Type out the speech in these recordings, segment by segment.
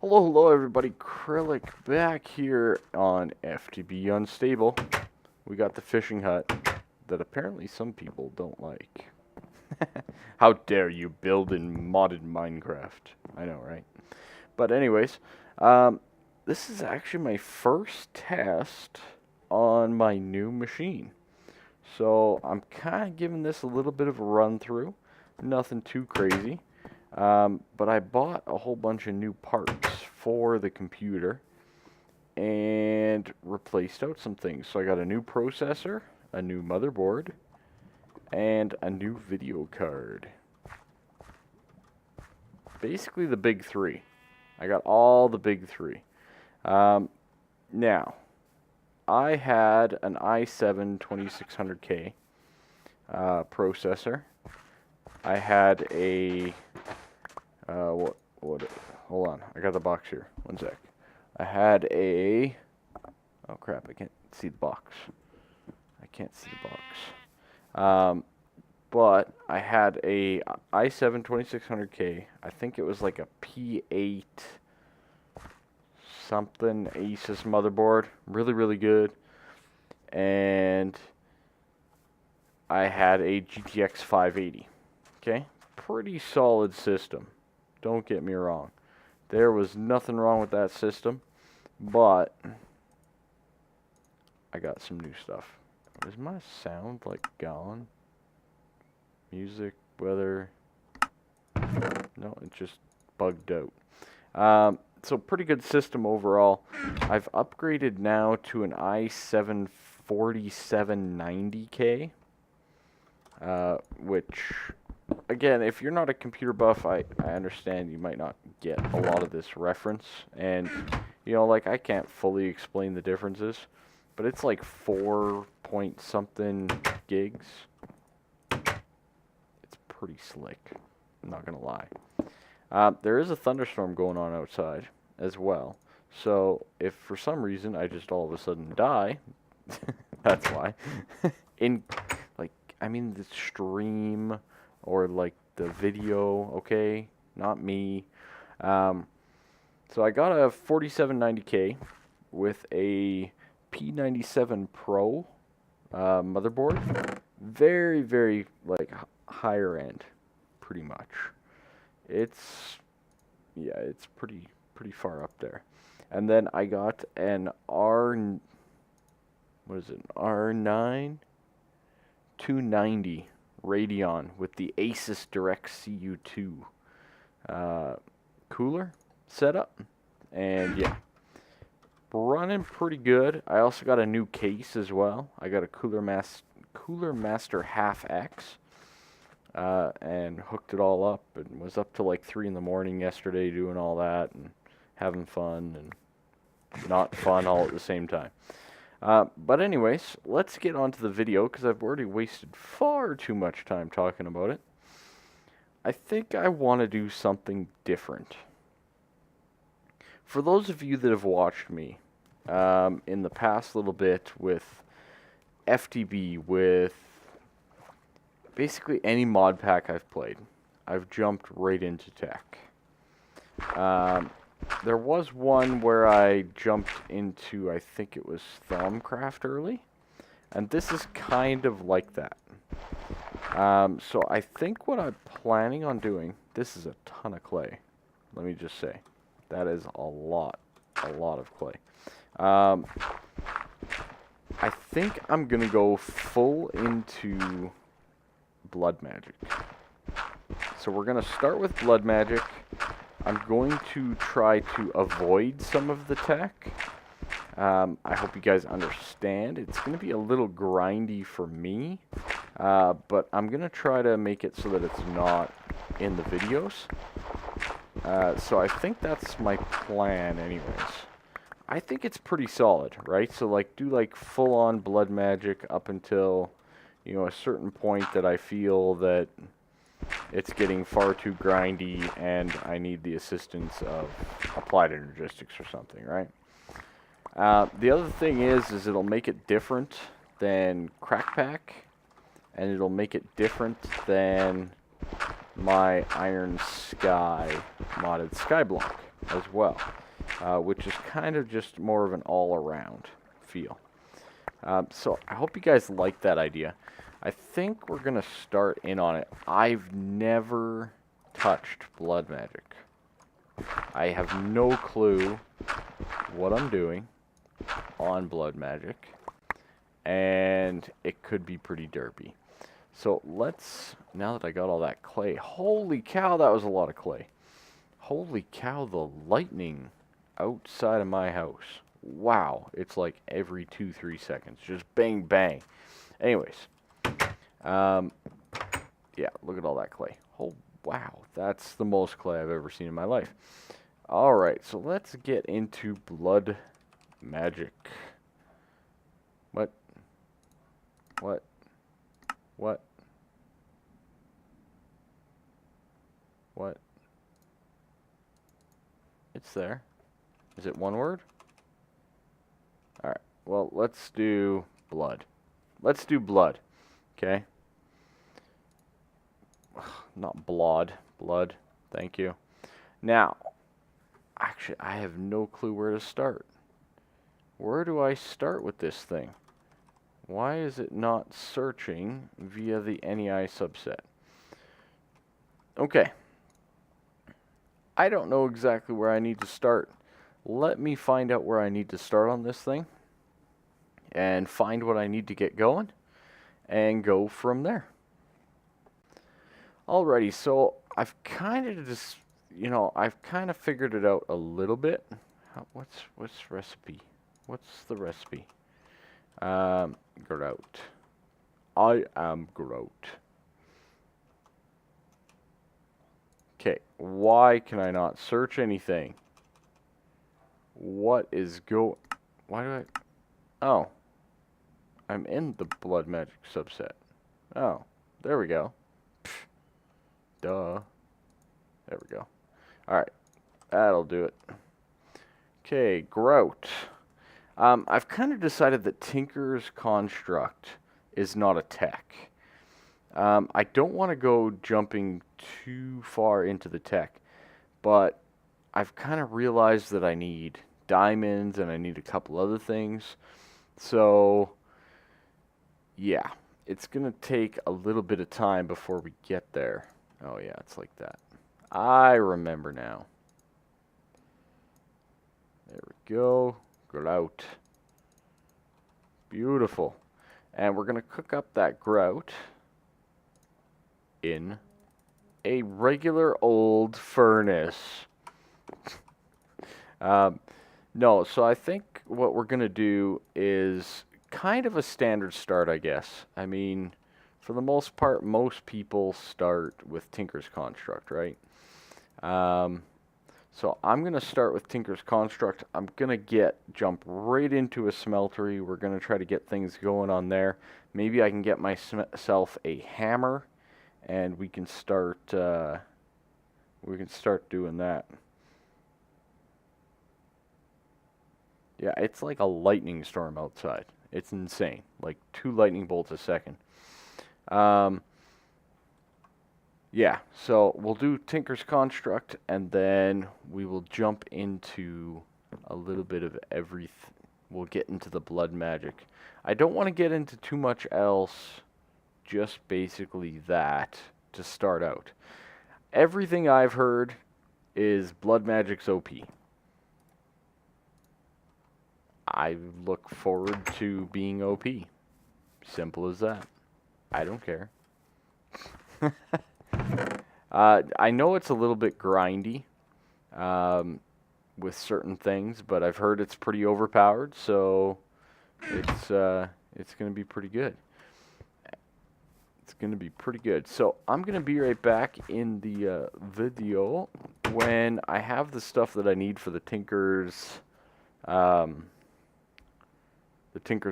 Hello everybody, Kryllyk back here on FTB Unstable. We got the fishing hut that apparently some people don't like. How dare you build in modded Minecraft? I know, right? But anyways, this is actually my first test on my new machine. So I'm kind of giving this a little bit of a run through. Nothing too crazy. But I bought a whole bunch of new parts for the computer and replaced out some things. So I got a new processor, a new motherboard, and a new video card. Basically the big three. I got all the big three. Now, I had an i7 2600K processor. I had a hold on, I got the box here. One sec. I had a, oh crap, I can't see the box. I can't see the box. But I had a i7 2600K. I think it was like a P8 something Asus motherboard. Really, really good. And I had a GTX 580. Okay? Pretty solid system. Don't get me wrong. There was nothing wrong with that system, but I got some new stuff. Is my sound like gone? Music, weather. No, it just bugged out. So pretty good system overall. I've upgraded now to an i7 4790K, which, again, if you're not a computer buff, I understand you might not get a lot of this reference. And, you know, like, I can't fully explain the differences, but it's like 4 point something gigs. It's pretty slick, I'm not gonna lie. There is a thunderstorm going on outside as well. So if for some reason I just all of a sudden die, that's why. I mean the stream or like the video, okay? Not me. So I got a 4790K with a P97 Pro motherboard. Very, very like higher end, pretty much. It's pretty far up there. And then I got an R9 290 Radeon with the Asus Direct CU2 cooler setup, and yeah, running pretty good. I also got a new case as well. I got a Cooler Master Half X, and hooked it all up, and was up till like 3 in the morning yesterday doing all that and having fun and not fun all at the same time. But anyways, let's get on to the video, because I've already wasted far too much time talking about it. I think I want to do something different. For those of you that have watched me in the past little bit with FTB, with basically any mod pack I've played, I've jumped right into tech. There was one where I jumped into, I think it was Thaumcraft early, and this is kind of like that. So I think what I'm planning on doing, this is a ton of clay, let me just say. That is a lot of clay. I think I'm going to go full into blood magic. So we're going to start with blood magic. I'm going to try to avoid some of the tech. I hope you guys understand. It's going to be a little grindy for me, but I'm going to try to make it so that it's not in the videos. So I think that's my plan anyways. I think it's pretty solid, right? So like do like full-on blood magic up until, you know, a certain point that I feel that it's getting far too grindy and I need the assistance of applied energistics or something, right? The other thing is it'll make it different than Crack Pack, and it'll make it different than my Iron Sky modded Skyblock. as well, which is kind of just more of an all-around feel. So I hope you guys like that idea. I think we're going to start in on it. I've never touched blood magic. I have no clue what I'm doing on blood magic, and it could be pretty derpy. So let's, now that I got all that clay, holy cow, that was a lot of clay. Holy cow, the lightning outside of my house. Wow, it's like every 2-3 seconds, just bang bang. Anyways, yeah, look at all that clay. Oh wow, that's the most clay I've ever seen in my life. All right, so let's get into blood magic. What? What? What? What? It's there. Is it one word? Alright, well, let's do blood. Let's do blood, okay? Not blood. Blood. Thank you. Now, actually, I have no clue where to start. Where do I start with this thing? Why is it not searching via the NEI subset? Okay. I don't know exactly where I need to start. Let me find out where I need to start on this thing and find what I need to get going and go from there. Alrighty, so I've kind of just, I've kind of figured it out a little bit. What's recipe? What's the recipe? Grout. I am Grout. Okay, why can I not search anything? What is why do oh. I'm in the blood magic subset. Oh, there we go. Pfft. Duh. There we go. Alright, that'll do it. Okay, Grout. I've kind of decided that Tinker's Construct is not a tech. I don't want to go jumping too far into the tech, but I've kind of realized that I need diamonds and I need a couple other things. So, yeah, it's going to take a little bit of time before we get there. Oh, yeah, it's like that. I remember now. There we go. Grout. Beautiful. And we're going to cook up that grout in a regular old furnace. No, so I think what we're going to do is kind of a standard start, I guess. I mean, for the most part, most people start with Tinker's Construct, right? So I'm going to start with Tinker's Construct. I'm going to jump right into a smeltery. We're going to try to get things going on there. Maybe I can get myself a hammer, and we can start doing that. Yeah, it's like a lightning storm outside. It's insane. Like 2 lightning bolts a second. Yeah, so we'll do Tinker's Construct, and then we will jump into a little bit of everything. We'll get into the blood magic. I don't want to get into too much else, just basically that to start out. Everything I've heard is blood magic's OP. I look forward to being OP. Simple as that. I don't care. I know it's a little bit grindy with certain things, but I've heard it's pretty overpowered, so it's going to be pretty good. It's going to be pretty good. So I'm going to be right back in the video when I have the stuff that I need for the Tinker's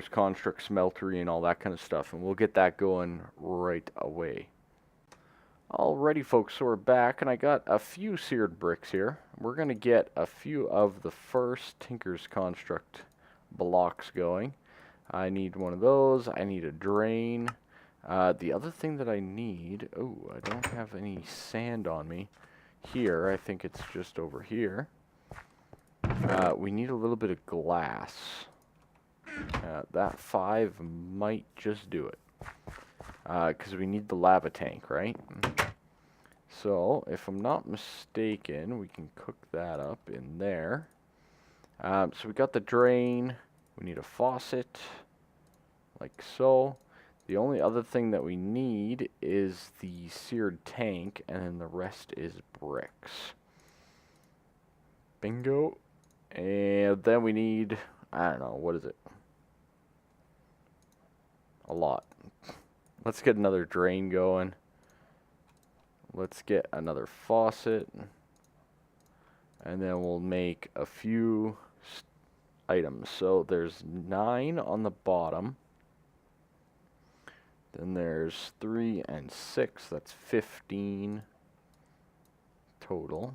Construct smeltery and all that kind of stuff, and we'll get that going right away. Alrighty folks, so we're back, and I got a few seared bricks here. We're going to get a few of the first Tinker's Construct blocks going. I need one of those. I need a drain. The other thing that I need... Oh, I don't have any sand on me. Here, I think it's just over here. We need a little bit of glass. That 5 might just do it. Because we need the lava tank, right? So, if I'm not mistaken, we can cook that up in there. So we got the drain. We need a faucet, like so. The only other thing that we need is the seared tank, and then the rest is bricks. Bingo. And then we need, I don't know, what is it? A lot. Let's get another drain going. Let's get another faucet. And then we'll make a few items. So there's 9 on the bottom. Then there's 3 and 6. That's 15 total.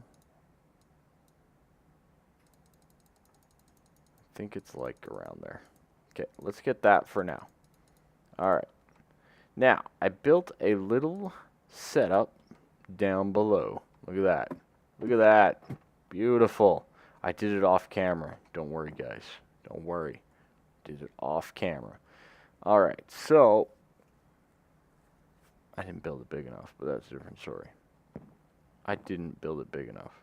I think it's like around there. Okay, let's get that for now. Alright. Now, I built a little setup down below. Look at that. Look at that. Beautiful. I did it off camera. Don't worry, guys. Don't worry. Did it off camera. Alright, so I didn't build it big enough, but that's a different story. I didn't build it big enough.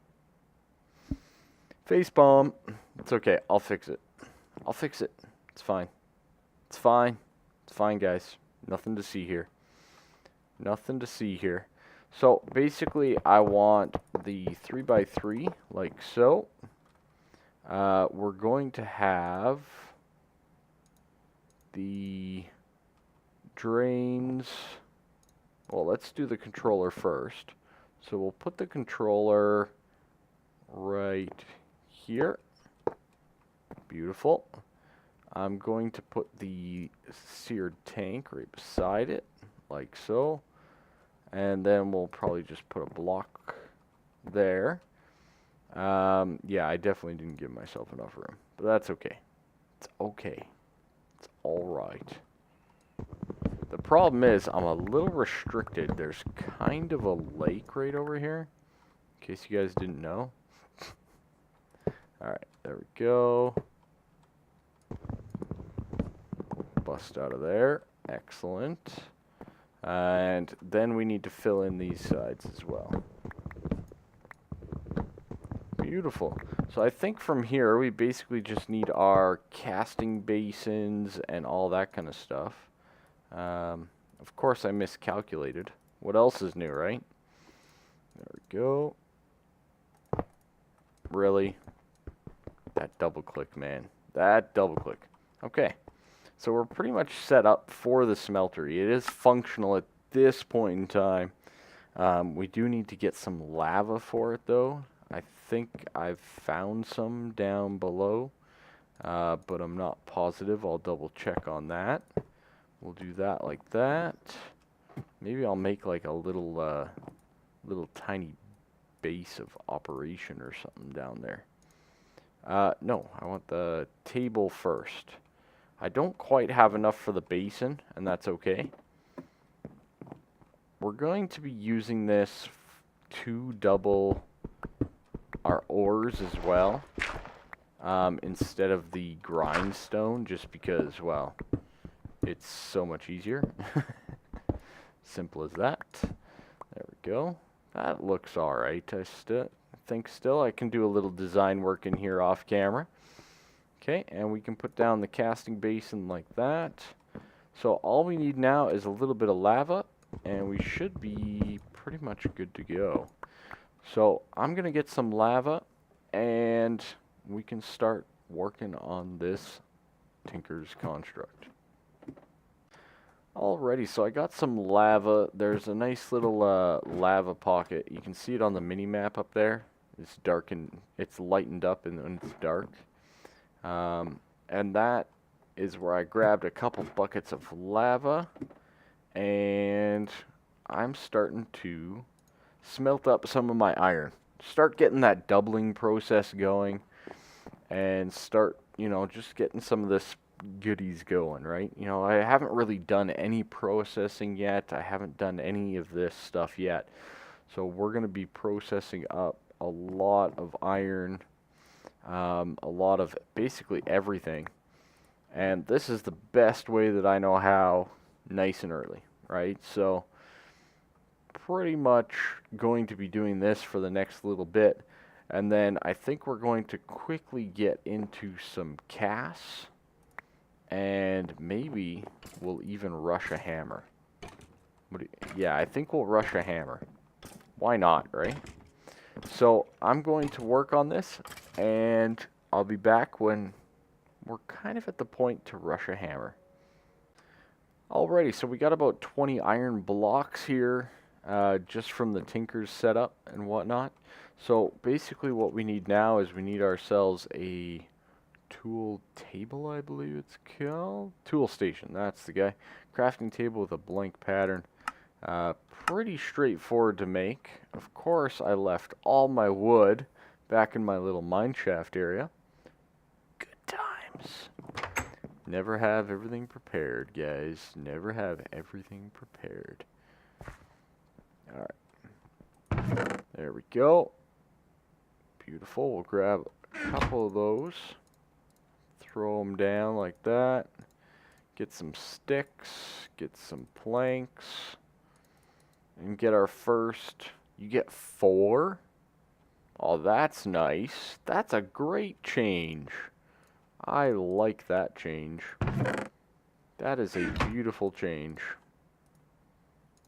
Facepalm. It's okay. I'll fix it. I'll fix it. It's fine. It's fine. It's fine, guys. Nothing to see here. Nothing to see here. So, basically, I want the 3x3, like so. We're going to have the drains. Well, let's do the controller first. So, we'll put the controller right here. Beautiful. I'm going to put the seared tank right beside it, like so. And then we'll probably just put a block there. Yeah, I definitely didn't give myself enough room, but that's okay. It's okay. It's alright. The problem is I'm a little restricted. There's kind of a lake right over here, in case you guys didn't know. Alright, there we go. Bust out of there. Excellent. And then we need to fill in these sides as well. Beautiful. So I think from here we basically just need our casting basins and all that kind of stuff. Of course I miscalculated. What else is new, right? There we go. Really? That double click, man. That double click. Okay. So we're pretty much set up for the smeltery. It is functional at this point in time. We do need to get some lava for it, though. I think I've found some down below, but I'm not positive. I'll double check on that. We'll do that like that. Maybe I'll make like a little tiny base of operation or something down there. No, I want the table first. I don't quite have enough for the basin, and that's okay. We're going to be using this to double our ores as well, instead of the grindstone, just because, well, it's so much easier. Simple as that. There we go. That looks alright. I think I can do a little design work in here off camera. Okay, and we can put down the casting basin like that. So all we need now is a little bit of lava, and we should be pretty much good to go. So I'm going to get some lava, and we can start working on this Tinker's Construct. Alrighty, so I got some lava. There's a nice little lava pocket. You can see it on the mini-map up there. It's dark and it's lightened up and it's dark. And that is where I grabbed a couple buckets of lava, and I'm starting to smelt up some of my iron. Start getting that doubling process going, and start, just getting some of this goodies going, right? I haven't really done any processing yet. I haven't done any of this stuff yet. So we're going to be processing up a lot of iron a lot of basically everything. And this is the best way that I know how, nice and early, right? So pretty much going to be doing this for the next little bit. And then I think we're going to quickly get into some casts. And maybe we'll even rush a hammer. Yeah, I think we'll rush a hammer. Why not, right? So I'm going to work on this, and I'll be back when we're kind of at the point to rush a hammer. Alrighty, so we got about 20 iron blocks here, just from the Tinker's setup and whatnot. So basically what we need now is we need ourselves a tool table, I believe it's called. Tool station, that's the guy. Crafting table with a blank pattern. Pretty straightforward to make. Of course, I left all my wood back in my little mine shaft area. Good times. Never have everything prepared, guys. Never have everything prepared. Alright. There we go. Beautiful. We'll grab a couple of those. Throw them down like that. Get some sticks. Get some planks. And get our first. You get 4. Oh, that's nice. That's a great change. I like that change. That is a beautiful change.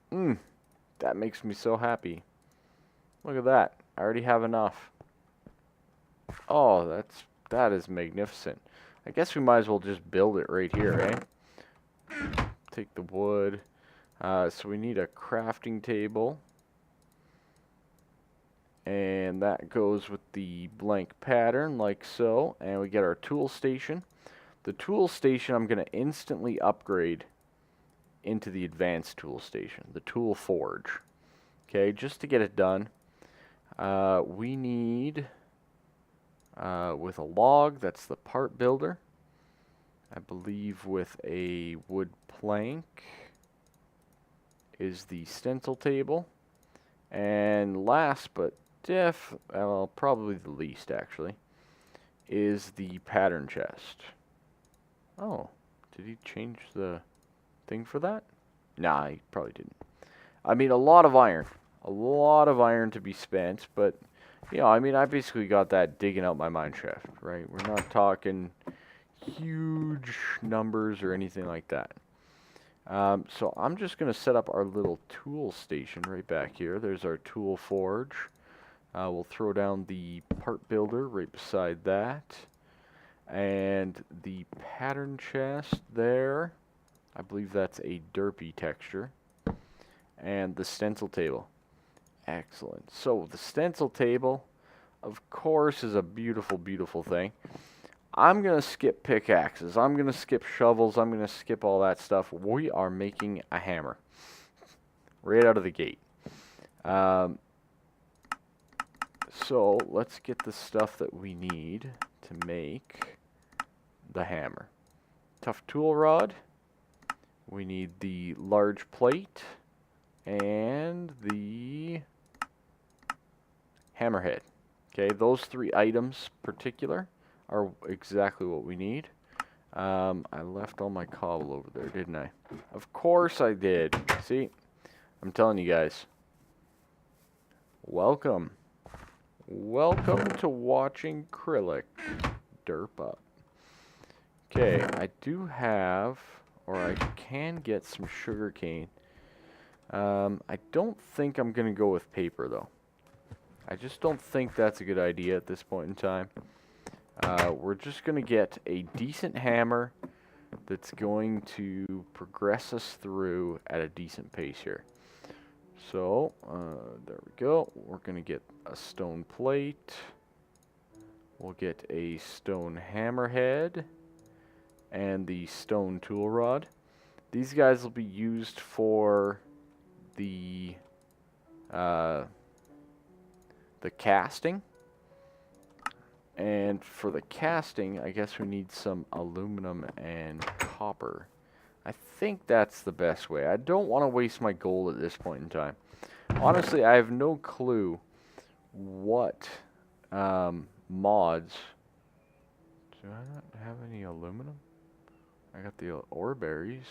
That makes me so happy. Look at that. I already have enough. Oh, that is magnificent. I guess we might as well just build it right here, eh? Take the wood. So we need a crafting table. And that goes with the blank pattern, like so. And we get our tool station. The tool station I'm going to instantly upgrade into the advanced tool station, the tool forge. Okay, just to get it done, we need, with a log, that's the part builder. I believe with a wood plank is the stencil table. And last but probably the least actually, is the pattern chest. Oh, did he change the thing for that? Nah, he probably didn't. I mean, a lot of iron to be spent, but you know, I mean, I basically got that digging out my mine shaft, right? We're not talking huge numbers or anything like that. So I'm just going to set up our little tool station right back here. There's our tool forge. We'll throw down the part builder right beside that. And the pattern chest there, I believe that's a derpy texture. And the stencil table. Excellent. So the stencil table, of course, is a beautiful, beautiful thing. I'm going to skip pickaxes. I'm going to skip shovels. I'm going to skip all that stuff. We are making a hammer. Right out of the gate. So let's get the stuff that we need to make the hammer. Tough tool rod. We need the large plate. And the hammerhead. Okay, those 3 items particular are exactly what we need. I left all my cobble over there, didn't I? Of course I did. See? I'm telling you guys. Welcome. Welcome to watching Kryllyk derp up. Okay, I do have, or I can get some sugar cane. I don't think I'm going to go with paper, though. I just don't think that's a good idea at this point in time. We're just going to get a decent hammer that's going to progress us through at a decent pace here. So, there we go. We're going to get a stone plate. We'll get a stone hammerhead and the stone tool rod. These guys will be used for the casting. And for the casting, I guess we need some aluminum and copper. I think that's the best way. I don't want to waste my gold at this point in time. Honestly, I have no clue what mods Do I not have any aluminum? I got the ore berries.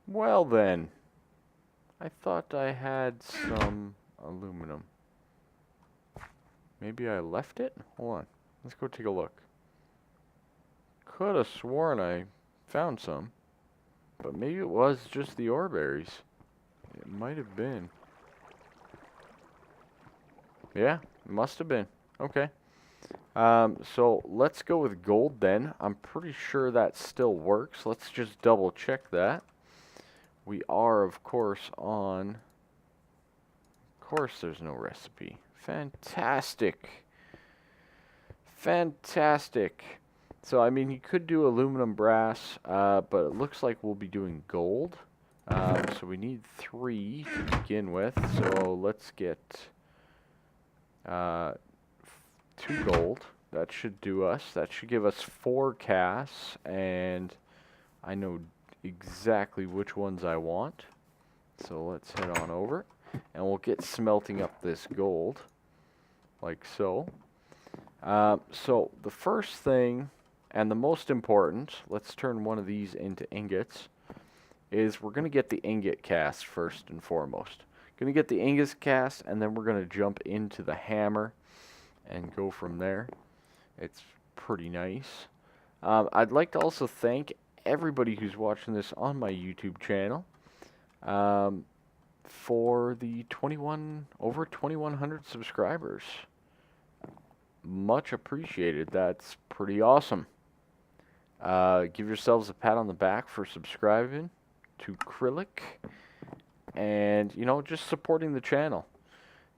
Well then, I thought I had some aluminum. Maybe I left it? Hold on, let's go take a look. Could have sworn I found some, but maybe it was just the ore berries. It might have been. Yeah, it must have been. Okay. So let's go with gold then. I'm pretty sure that still works. Let's just double check that. We are, of course, on... Of course there's no recipe. Fantastic. Fantastic. So, I mean, you could do aluminum brass, but it looks like we'll be doing gold. So we need 3 to begin with. So let's get 2 gold. That should do us. That should give us 4 casts, and I know exactly which ones I want. So let's head on over, and we'll get smelting up this gold, like so. So the first thing, and the most important, let's turn one of these into ingots, is we're going to get the ingot cast first and foremost. Going to get the ingot cast, and then we're going to jump into the hammer and go from there. It's pretty nice. I'd like to also thank everybody who's watching this on my YouTube channel for the over 2,100 subscribers. Much appreciated. That's pretty awesome. Give yourselves a pat on the back for subscribing to Kryllyk, and just supporting the channel.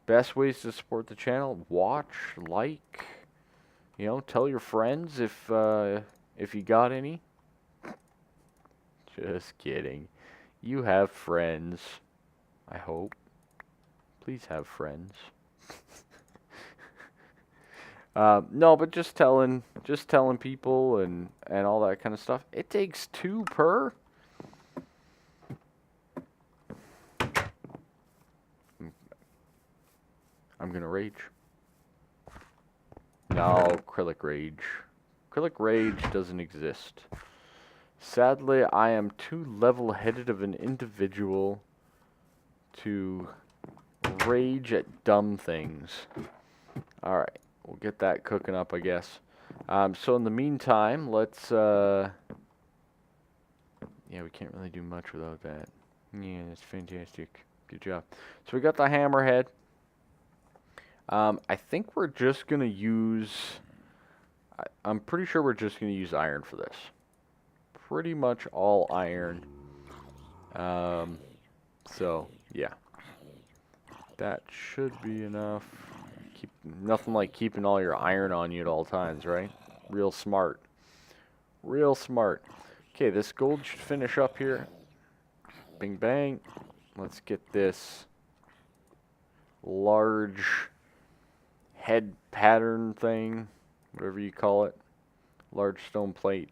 Best ways to support the channel: watch, like, tell your friends if you got any. Just kidding. You have friends, I hope. Please have friends. No, but just telling people and all that kind of stuff. It takes 2 per. I'm gonna rage. No, Kryllyk rage. Kryllyk rage doesn't exist. Sadly, I am too level-headed of an individual to rage at dumb things. Alright, we'll get that cooking up, I guess. So in the meantime, let's... Yeah, we can't really do much without that. Yeah, that's fantastic. Good job. So we got the hammerhead. I think we're just going to use... I'm pretty sure we're just going to use iron for this. Pretty much all iron. So, yeah. That should be enough. Nothing like keeping all your iron on you at all times, right? Real smart. Real smart. Okay, this gold should finish up here. Bing bang. Let's get this large head pattern thing, whatever you call it. Large stone plate.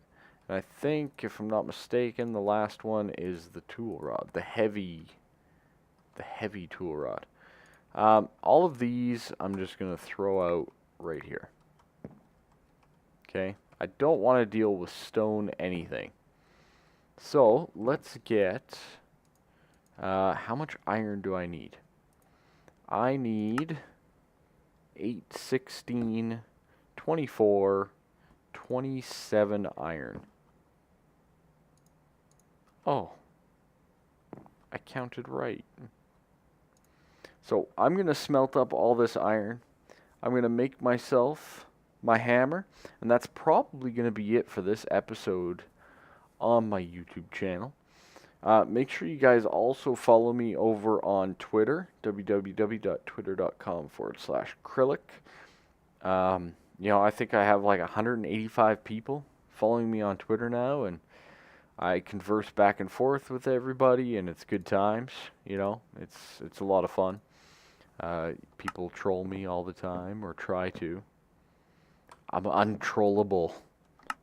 And I think, if I'm not mistaken, the last one is the tool rod. The heavy tool rod. All of these I'm just going to throw out right here. Okay? I don't want to deal with stone anything. So, let's get... how much iron do I need? I need 8, 16, 24, 27 iron. Oh. I counted right. So I'm going to smelt up all this iron. I'm going to make myself my hammer. And that's probably going to be it for this episode on my YouTube channel. Make sure you guys also follow me over on Twitter, www.twitter.com/Kryllyk. I think I have like 185 people following me on Twitter now, and I converse back and forth with everybody, and it's good times. It's a lot of fun. People troll me all the time, or try to. I'm untrollable.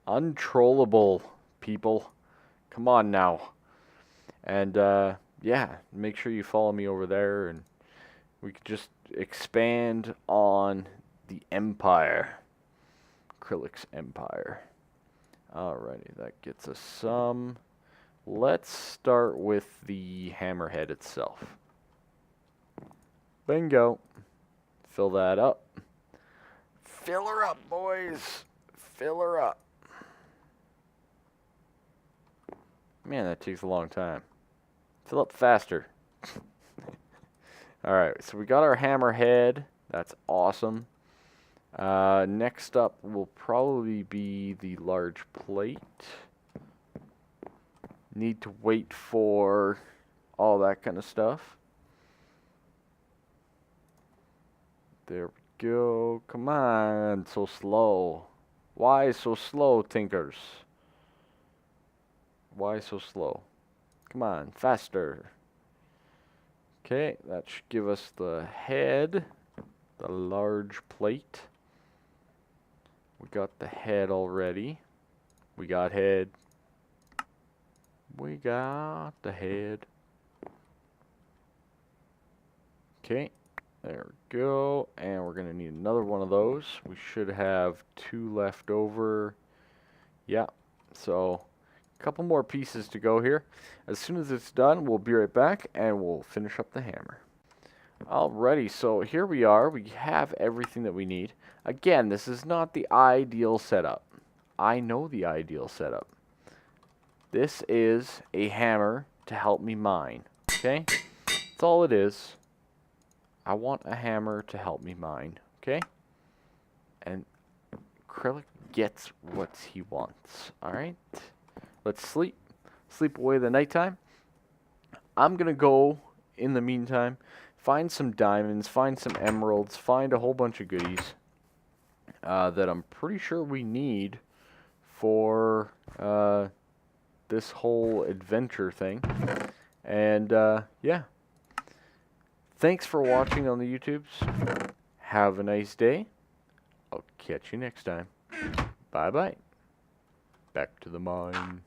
Untrollable, people. Come on now. And, yeah, make sure you follow me over there, and we could just expand on the Empire. Krylyk's Empire. Alrighty, that gets us some. Let's start with the hammerhead itself. Bingo. Fill that up. Fill her up, boys. Fill her up. Man, that takes a long time. Fill up faster. Alright, so we got our hammerhead. That's awesome. Next up will probably be the large plate. Need to wait for all that kind of stuff. There we go. Come on, so slow. Why so slow, Tinkers? Why so slow? Come on, faster. Okay, that should give us the head, the large plate. We got the head already. We got head. We got the head. Okay, there we go. And we're going to need another one of those. We should have 2 left over. Yeah, so a couple more pieces to go here. As soon as it's done, we'll be right back and we'll finish up the hammer. Alrighty, so here we are. We have everything that we need. Again, this is not the ideal setup. I know the ideal setup. This is a hammer to help me mine, okay? That's all it is. I want a hammer to help me mine, okay? And Kryllyk gets what he wants, alright? Let's sleep. Sleep away the nighttime. I'm going to go, in the meantime, find some diamonds, find some emeralds, find a whole bunch of goodies that I'm pretty sure we need for this whole adventure thing. And yeah. Thanks for watching on the YouTubes. Have a nice day. I'll catch you next time. Bye-bye. Back to the mine.